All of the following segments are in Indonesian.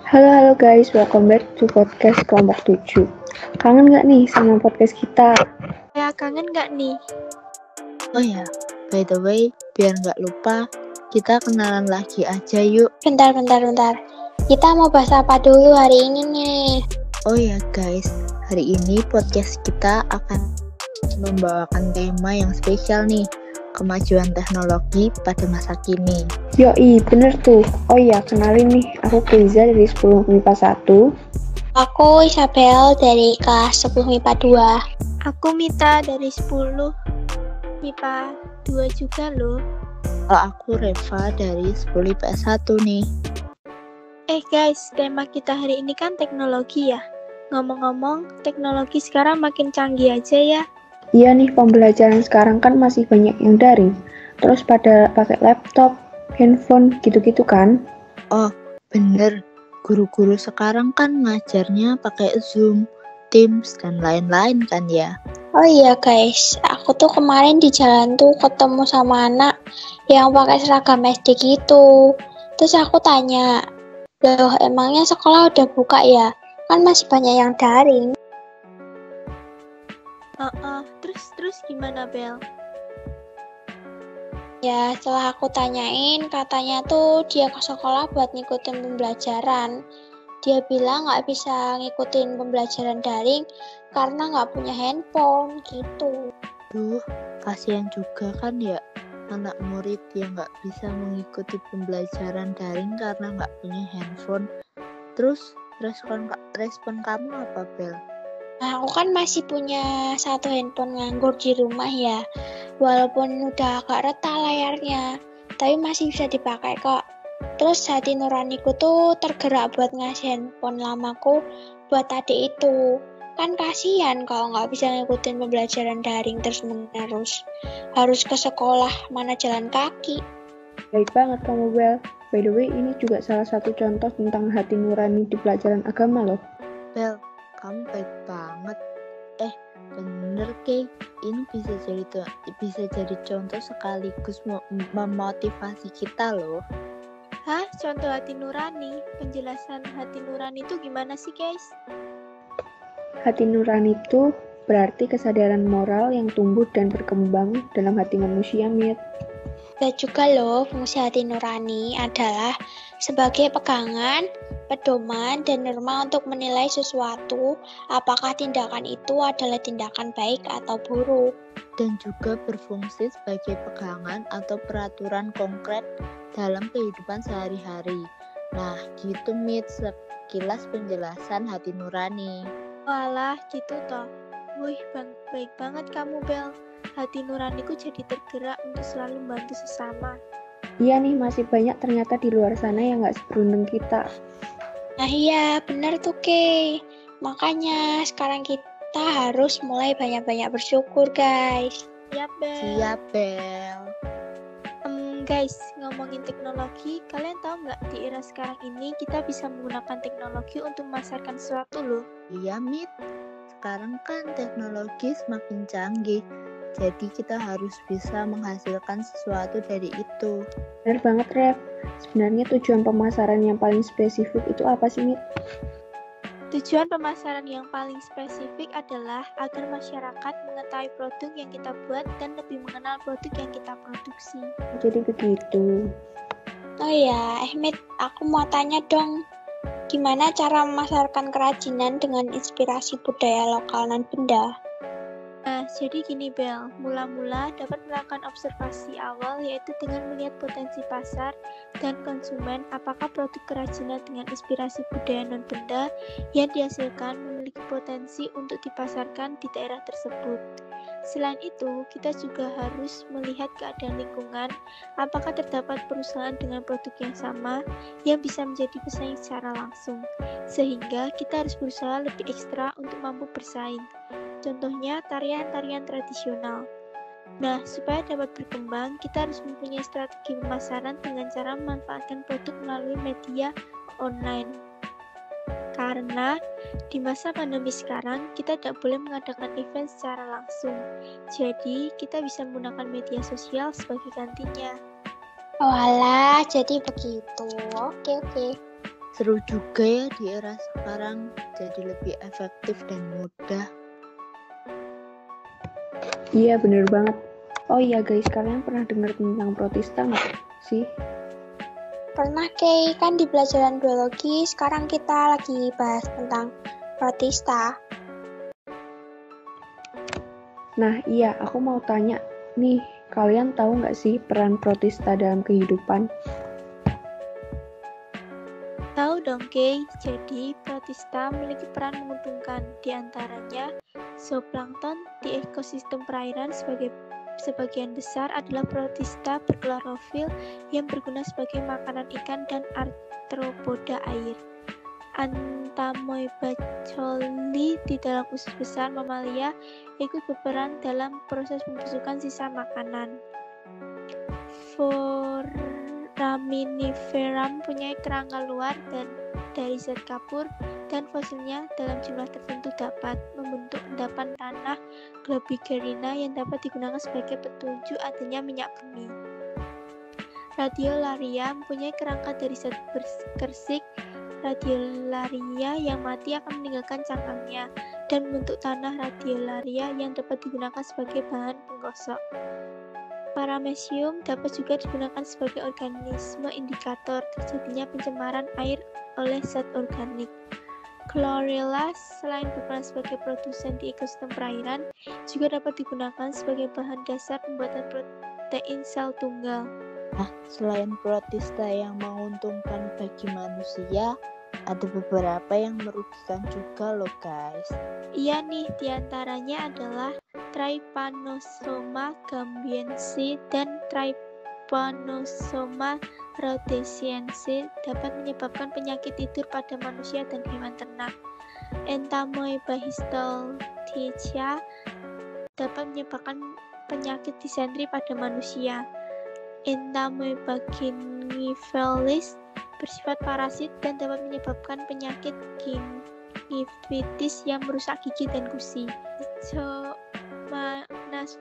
Halo guys, welcome back to podcast kelompok 7. Kangen gak nih sama podcast kita? Ya, kangen gak nih? Oh ya, by the way, biar gak lupa, kita kenalan lagi aja yuk. Bentar. Kita mau bahas apa dulu hari ini nih? Oh ya guys, hari ini podcast kita akan membawakan tema yang spesial nih, kemajuan teknologi pada masa kini. Yoi, bener tuh. Oh iya, kenalin nih, aku Keiza dari 10 MIPA 1. Aku Isabel dari kelas 10 MIPA 2. Aku Mita dari 10 MIPA 2 juga loh. Kalau aku Reva dari 10 IPS 1 nih. Guys, tema kita hari ini kan teknologi ya. Ngomong-ngomong, teknologi sekarang makin canggih aja ya. Iya nih, pembelajaran sekarang kan masih banyak yang daring. Terus pada pakai laptop, handphone, gitu-gitu kan? Oh, bener. Guru-guru sekarang kan ngajarnya pakai Zoom, Teams, dan lain-lain kan ya. Oh iya guys, aku tuh kemarin di jalan tuh ketemu sama anak yang pakai seragam SD gitu. Terus aku tanya, loh emangnya sekolah udah buka ya? Kan masih banyak yang daring. Terus gimana Bel? Ya setelah aku tanyain, katanya tuh dia ke sekolah buat ngikutin pembelajaran. Dia bilang nggak bisa ngikutin pembelajaran daring karena nggak punya handphone gitu. Duh, kasihan juga kan ya anak murid yang nggak bisa mengikuti pembelajaran daring karena nggak punya handphone. Terus respon kamu apa, Bel? Nah, aku kan masih punya satu handphone nganggur di rumah ya. Walaupun udah agak retak layarnya, tapi masih bisa dipakai kok. Terus hati nuraniku tuh tergerak buat ngasih handphone lamaku buat adik itu. Kan kasihan kalau nggak bisa ngikutin pembelajaran daring terus-menerus. Harus ke sekolah, mana jalan kaki. Baik banget kamu, Bel. By the way, ini juga salah satu contoh tentang hati nurani di pelajaran agama loh. Bel, kamu baik banget. Bener Kay, ini bisa jadi contoh sekaligus memotivasi kita loh. Hah? Contoh hati nurani? Penjelasan hati nurani itu gimana sih guys? Hati nurani itu berarti kesadaran moral yang tumbuh dan berkembang dalam hati manusia, Mit. Dan juga loh, fungsi hati nurani adalah sebagai pegangan, pedoman, dan norma untuk menilai sesuatu apakah tindakan itu adalah tindakan baik atau buruk. Dan juga berfungsi sebagai pegangan atau peraturan konkret dalam kehidupan sehari-hari. Nah, gitu Mit, sekilas penjelasan hati nurani. Walah, gitu toh. Wih, baik banget kamu Bel. Hati nuraniku jadi tergerak untuk selalu membantu sesama. Iya nih, masih banyak ternyata di luar sana yang gak seberuntung kita. Nah iya, bener tuh Kay. Makanya sekarang kita harus mulai banyak-banyak bersyukur guys. Siap Bel. Guys, ngomongin teknologi, kalian tahu nggak di era sekarang ini kita bisa menggunakan teknologi untuk memasarkan sesuatu loh. Iya Mit, sekarang kan teknologi semakin canggih. Jadi kita harus bisa menghasilkan sesuatu dari itu. Benar banget, Rev. Sebenarnya tujuan pemasaran yang paling spesifik itu apa sih, Mit? Tujuan pemasaran yang paling spesifik adalah agar masyarakat mengetahui produk yang kita buat dan lebih mengenal produk yang kita produksi. Jadi begitu. Oh ya, Mit, aku mau tanya dong. Gimana cara memasarkan kerajinan dengan inspirasi budaya lokal dan benda? Nah, jadi gini Bel, mula-mula dapat melakukan observasi awal yaitu dengan melihat potensi pasar dan konsumen apakah produk kerajinan dengan inspirasi budaya non-benda yang dihasilkan memiliki potensi untuk dipasarkan di daerah tersebut. Selain itu, kita juga harus melihat keadaan lingkungan, apakah terdapat perusahaan dengan produk yang sama yang bisa menjadi pesaing secara langsung, sehingga kita harus berusaha lebih ekstra untuk mampu bersaing. Contohnya tarian-tarian tradisional. Nah, supaya dapat berkembang, kita harus mempunyai strategi pemasaran dengan cara memanfaatkan produk melalui media online. Karena di masa pandemi sekarang, kita tidak boleh mengadakan event secara langsung. Jadi, kita bisa menggunakan media sosial sebagai gantinya. Walah, jadi begitu. Oke. Seru juga ya di era sekarang, jadi lebih efektif dan mudah. Iya, bener banget. Oh iya guys, kalian pernah dengar tentang protista nggak sih? Pernah Kay, kan di pelajaran biologi, sekarang kita lagi bahas tentang protista. Nah iya, aku mau tanya nih, kalian tahu nggak sih peran protista dalam kehidupan? Tahu dong, Kay. Jadi, protista memiliki peran menguntungkan, di antaranya zooplankton di ekosistem perairan sebagian besar adalah protista berklorofil yang berguna sebagai makanan ikan dan arthropoda air. Entamoeba coli di dalam usus besar mamalia ikut berperan dalam proses pembusukan sisa makanan. Foraminifera punya kerangka luar dan dari zat kapur, dan fosilnya dalam jumlah tertentu dapat membentuk endapan tanah Globigerina yang dapat digunakan sebagai petunjuk adanya minyak bumi. Radiolaria mempunyai kerangka dari zat bersik. Radiolaria yang mati akan meninggalkan cangkangnya dan membentuk tanah radiolaria yang dapat digunakan sebagai bahan penggosok. Paramecium dapat juga digunakan sebagai organisme indikator terjadinya pencemaran air oleh zat organik. Chlorella selain berperan sebagai produsen di ekosistem perairan, juga dapat digunakan sebagai bahan dasar pembuatan protein sel tunggal. Nah, selain protista yang menguntungkan bagi manusia, ada beberapa yang merugikan juga loh guys. Iya nih, diantaranya adalah Trypanosoma gambiense dan Trypanosoma rhodesiense dapat menyebabkan penyakit tidur pada manusia dan hewan ternak. Entamoeba histoptycha dapat menyebabkan penyakit disentri pada manusia. Entamoeba gingivalis bersifat parasit dan dapat menyebabkan penyakit gingivitis yang merusak gigi dan gusi. Schwannomanas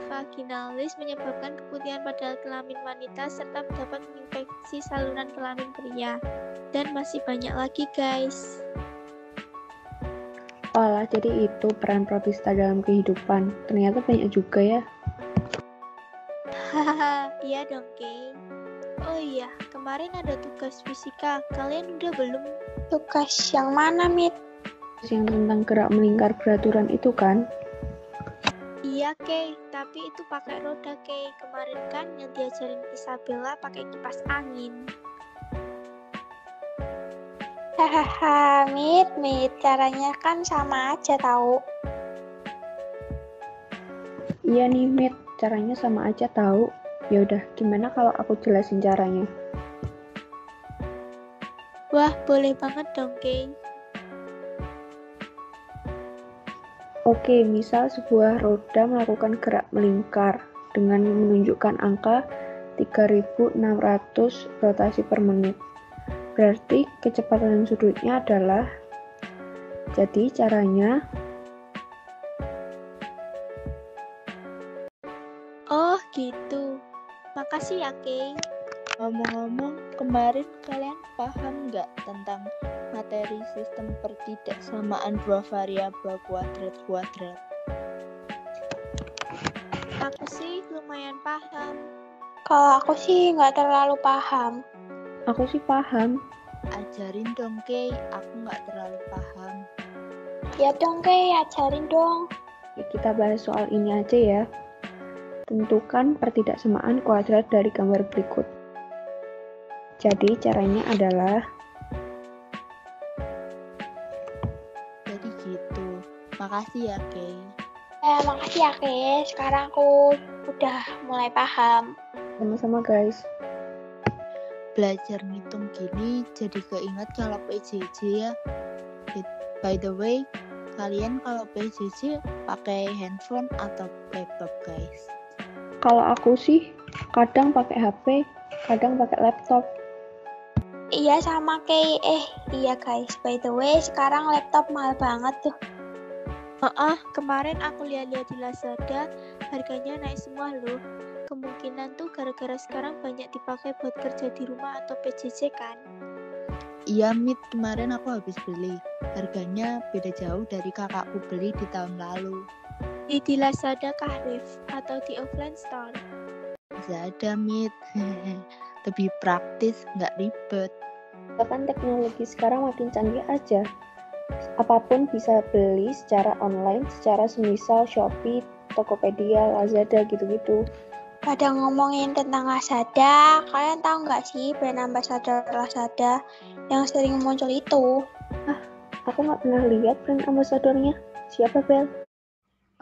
vaginalis menyebabkan keputihan pada kelamin wanita serta dapat menginfeksi saluran kelamin pria. Dan masih banyak lagi guys. Walah, jadi itu peran protista dalam kehidupan. Ternyata banyak juga ya. Hahaha, iya dong, Kay. Oh iya, kemarin ada tugas fisika. Kalian udah belum? Tugas yang mana, Mit? Yang tentang gerak melingkar beraturan itu kan? Iya, Kay. Tapi itu pakai roda, Kay. Kemarin kan yang diajarin Isabella pakai kipas angin. Hahaha, Mit. Caranya kan sama aja tahu. Iya nih Mit, caranya sama aja tahu. Yaudah, gimana kalau aku jelasin caranya? Wah, boleh banget dong, Kay. Oke, misal sebuah roda melakukan gerak melingkar dengan menunjukkan angka 3.600 rotasi per menit. Berarti kecepatan sudutnya adalah, jadi caranya, Oh, gitu. Makasih ya, Kay. Ngomong-ngomong, kemarin kalian paham nggak tentang materi sistem pertidaksamaan dua variabel kuadrat-kuadrat? Aku sih lumayan paham. Kalau aku sih nggak terlalu paham. aku sih paham. Ajarin dong, Kay. Aku nggak terlalu paham. Ya dong, Kay, ajarin dong. Kita bahas soal ini aja ya. Tentukan pertidaksamaan kuadrat dari gambar berikut. Jadi caranya adalah, Jadi gitu. Makasih ya, Kay. Makasih ya, Kay. Sekarang aku udah mulai paham. sama-sama guys. Belajar ngitung gini jadi keinget kalau PJJ ya. By the way, kalian kalau PJJ pakai handphone atau laptop guys? Kalau aku sih kadang pakai HP, kadang pakai laptop. Iya sama Kay. Iya guys, by the way sekarang laptop mahal banget tuh. Kemarin aku lihat-lihat di Lazada, harganya naik semua loh. Kemungkinan tuh gara-gara sekarang banyak dipakai buat kerja di rumah atau PJJ kan? Iya, Mit, kemarin aku habis beli. Harganya beda jauh dari kakakku beli di tahun lalu. Di Lazada kah, Rif? Atau di offline store? Lazada, Mit. Lebih praktis, nggak ribet. Bahkan teknologi sekarang makin canggih aja. Apapun bisa beli secara online, secara semisal Shopee, Tokopedia, Lazada gitu-gitu. Pada ngomongin tentang Lazada, kalian tahu nggak sih brand ambassador Lazada yang sering muncul itu? Aku nggak pernah lihat brand ambasadornya. Siapa, Bel?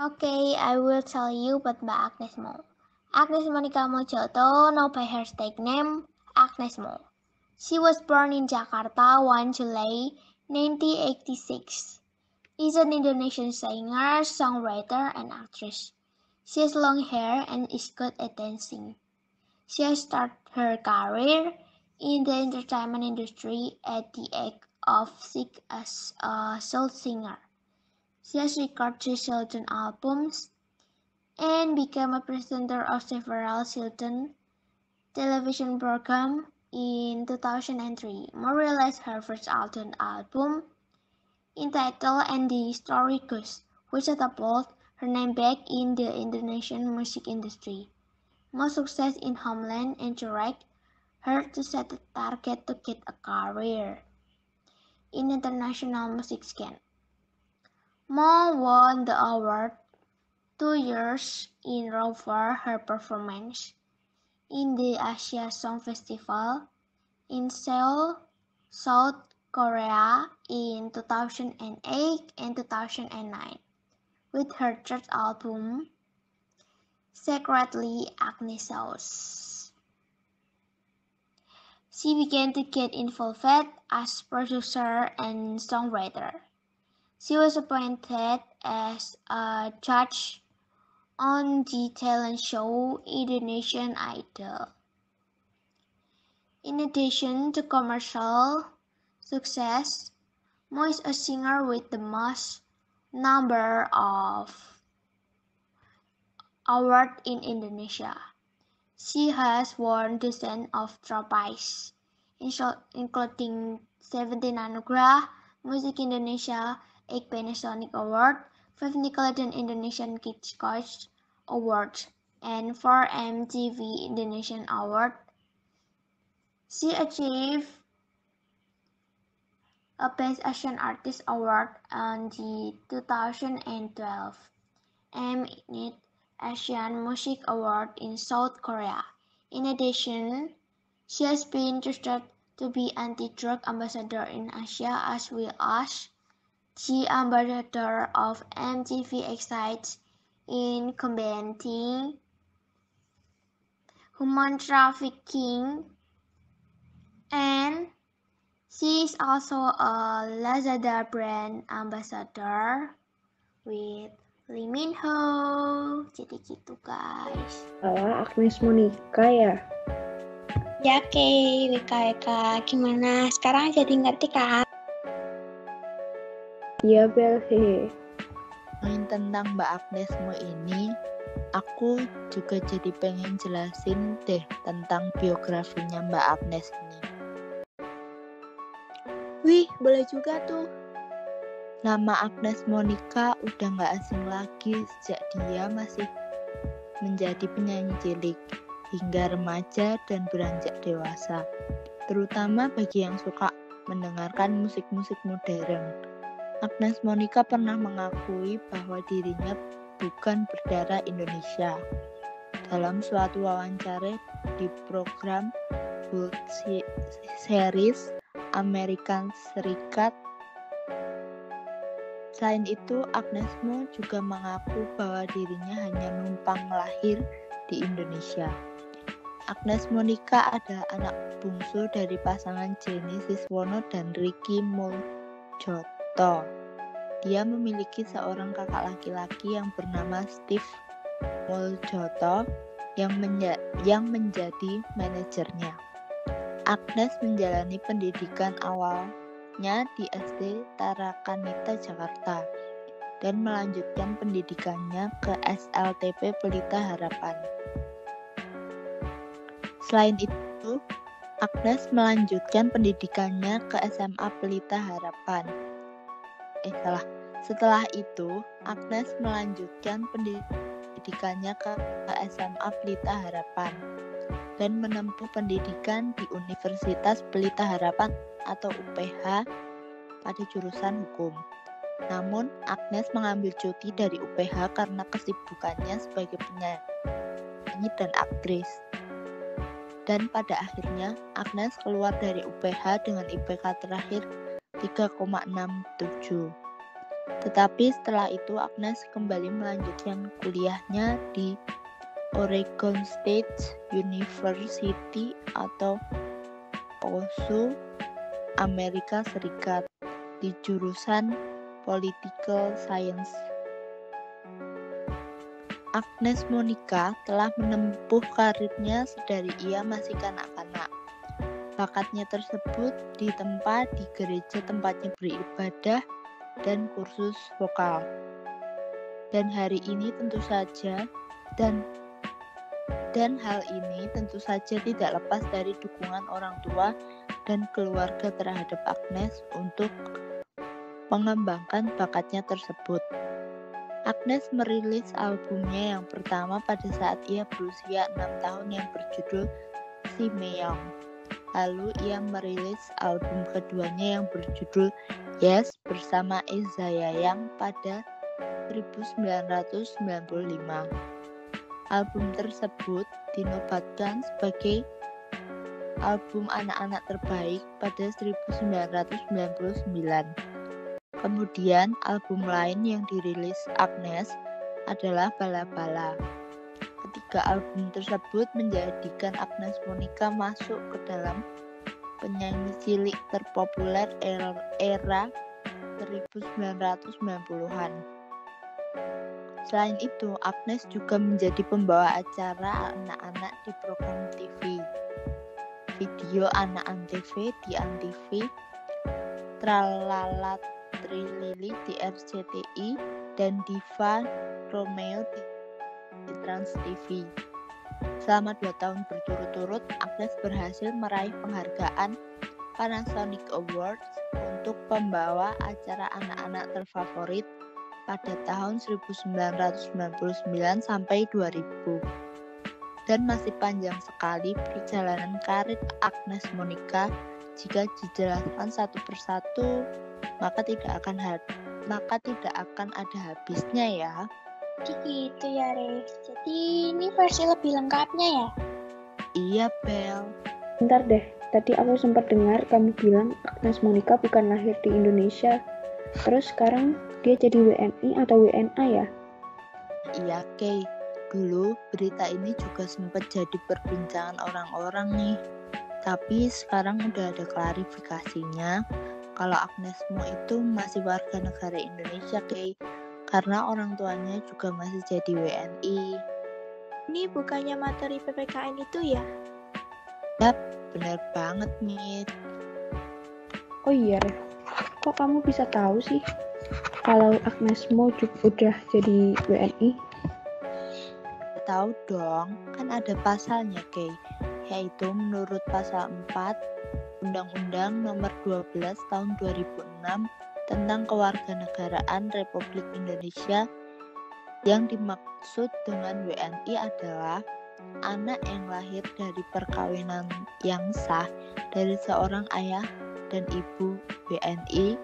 Okay, I will tell you about Mbak Agnes Mo. Agnes Monica Mojoto, known by her stage name, Agnes Mo. She was born in Jakarta 1 July 1986. Is an Indonesian singer, songwriter, and actress. She has long hair and is good at dancing. She has started her career in the entertainment industry at the age of 6 as a soul singer. She has recorded 3 children albums and became a presenter of several children television programs. In 2003, Mo released her first album entitled And the Story Goes, which catapulted her name back in the Indonesian music industry. Mo's success in Homeland encouraged her to set a target to get a career in international music scene. Mo won the award 2 years in a row for her performance in the Asia Song Festival in Seoul, South Korea in 2008 and 2009 with her third album, Secretly Agnesos. She began to get involved as producer and songwriter. She was appointed as a judge on the talent show Indonesian Idol. In addition to commercial success, Mo is a singer with the most number of awards in Indonesia. She has won dozens of trophies, including 17 Anugerah Musik Indonesia, 8 Panasonic Award, 5 Nickelodeon Indonesian Kids Choice Award, and 4 MTV Indonesian Award. She achieved a Best Asian Artist Award on the 2012 Mnet Asian Music Award in South Korea. In addition, she has been trusted to be anti-drug ambassador in Asia as well as the ambassador of MTV Excite in combating human trafficking, and she is also a Lazada brand ambassador with Lee Min Ho. Jadi gitu guys. Agnes Monica ya? Ya, Kay, WKWK. Gimana? Sekarang jadi ngerti kan? Iya, Bel. Hehe. Main tentang Mbak Agnes Mo ini, aku juga jadi pengen jelasin deh tentang biografinya Mbak Agnes ini. Wih, boleh juga tuh. Nama Agnes Monica udah gak asing lagi sejak dia masih menjadi penyanyi cilik hingga remaja dan beranjak dewasa, terutama bagi yang suka mendengarkan musik-musik modern. Agnes Monica pernah mengakui bahwa dirinya bukan berdarah Indonesia. Dalam suatu wawancara di program World Series Amerika Serikat. Selain itu, Agnes Mo juga mengaku bahwa dirinya hanya numpang lahir di Indonesia. Agnes Monica adalah anak bungsu dari pasangan Jenny Siswono dan Ricky Muljoto. Dia memiliki seorang kakak laki-laki yang bernama Steve Muljoto yang menjadi manajernya. Agnes menjalani pendidikan awalnya di SD Tarakanita, Jakarta, dan melanjutkan pendidikannya ke SLTP Pelita Harapan. Selain itu, Agnes melanjutkan pendidikannya ke SMA Pelita Harapan. Setelah itu, Agnes melanjutkan pendidikannya ke SMA Pelita Harapan dan menempuh pendidikan di Universitas Pelita Harapan atau UPH pada jurusan hukum. Namun, Agnes mengambil cuti dari UPH karena kesibukannya sebagai penyanyi dan aktris. Dan pada akhirnya, Agnes keluar dari UPH dengan IPK terakhir 3,67. Tetapi setelah itu Agnes kembali melanjutkan kuliahnya di Oregon State University atau OSU, Amerika Serikat, di jurusan Political Science. Agnes Monica telah menempuh karirnya sedari ia masih kanak-kanak. Bakatnya tersebut ditempa di gereja tempatnya beribadah dan kursus vokal. Dan hal ini tentu saja tidak lepas dari dukungan orang tua dan keluarga terhadap Agnes untuk mengembangkan bakatnya tersebut. Agnes merilis albumnya yang pertama pada saat ia berusia 6 tahun yang berjudul Si Meong. Lalu ia merilis album keduanya yang berjudul Yes bersama Eza Yayang pada 1995. Album tersebut dinobatkan sebagai album anak-anak terbaik pada 1999. Kemudian album lain yang dirilis Agnes adalah Bala Bala. Ketiga album tersebut menjadikan Agnes Monica masuk ke dalam penyanyi cilik terpopuler era 1990-an. Selain itu, Agnes juga menjadi pembawa acara anak-anak di program TV, video anak Antv di Antv, Tralala Trilili di RCTI, dan Diva Romeo di Trans TV. Selama 2 tahun berturut-turut, Agnes berhasil meraih penghargaan Panasonic Awards untuk pembawa acara anak-anak terfavorit pada tahun 1999 sampai 2000. Dan masih panjang sekali perjalanan karir Agnes Monica. Jika dijelaskan satu persatu, maka tidak akan ada habisnya ya. Jadi gitu ya, Ref. Jadi ini versi lebih lengkapnya ya? Iya, Bel. Bentar deh, tadi aku sempat dengar kamu bilang Agnes Monica bukan lahir di Indonesia. Terus sekarang dia jadi WNI atau WNA ya? Iya, Kay. Dulu berita ini juga sempat jadi perbincangan orang-orang nih. Tapi sekarang udah ada klarifikasinya kalau Agnes Mo itu masih warga negara Indonesia, Kay. Karena orang tuanya juga masih jadi WNI. Ini bukannya materi PPKN itu ya? Yap, bener banget, Mit. Oh iya, Ref. Kok kamu bisa tahu sih kalau Agnes Mo udah jadi WNI? Tahu dong, kan ada pasalnya, Kay. Yaitu menurut pasal 4 Undang-Undang Nomor 12 Tahun 2006 tentang Kewarganegaraan Republik Indonesia. Yang dimaksud dengan WNI adalah anak yang lahir dari perkawinan yang sah dari seorang ayah dan ibu WNI.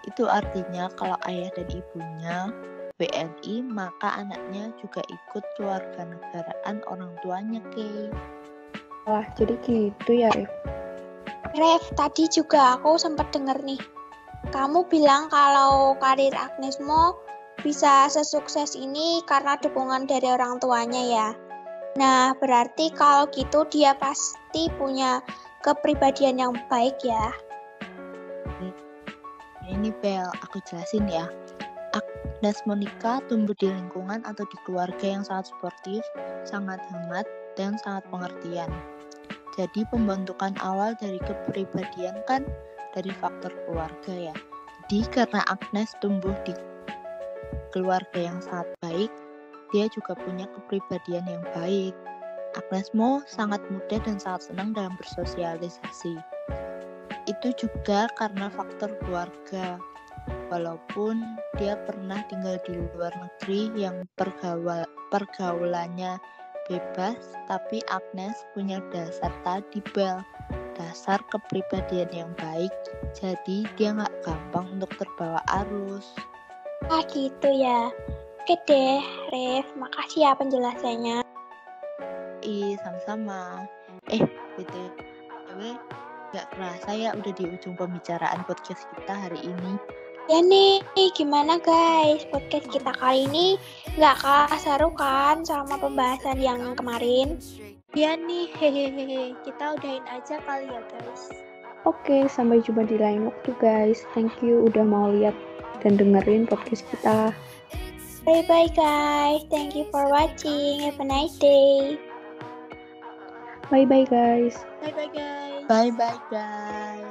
Itu artinya kalau ayah dan ibunya WNI, maka anaknya juga ikut kewarganegaraan orang tuanya, Kay. Wah, jadi gitu ya, Ref? Ref, tadi juga aku sempat denger nih. Kamu bilang kalau karir Agnes Mo bisa sesukses ini karena dukungan dari orang tuanya ya. Nah, berarti kalau gitu dia pasti punya kepribadian yang baik ya. Ini Bel, aku jelasin ya. Agnes Monica tumbuh di lingkungan atau di keluarga yang sangat sportif, sangat hangat, dan sangat pengertian. Jadi pembentukan awal dari kepribadian kan dari faktor keluarga ya. Jadi karena Agnes tumbuh di keluarga yang sangat baik, dia juga punya kepribadian yang baik. Agnes Mo sangat muda dan sangat senang dalam bersosialisasi. Itu juga karena faktor keluarga. Walaupun dia pernah tinggal di luar negeri yang pergaulannya bebas, tapi Agnes punya dasar tadi, Bel. Dasar kepribadian yang baik, jadi dia nggak gampang untuk terbawa arus. Gitu ya. Oke deh, Ref. Makasih ya penjelasannya. Sama-sama. BTW, nggak kerasa ya udah di ujung pembicaraan podcast kita hari ini. Ya nih, gimana guys? Podcast kita kali ini nggak kalah seru kan sama pembahasan yang kemarin? Ya nih, hehehe. Kita udahin aja kali ya guys. Oke, sampai jumpa di lain waktu guys. Thank you udah mau lihat dan dengerin podcast kita. Bye-bye guys. Thank you for watching. Have a nice day. Bye-bye guys. Bye-bye guys. Bye-bye guys.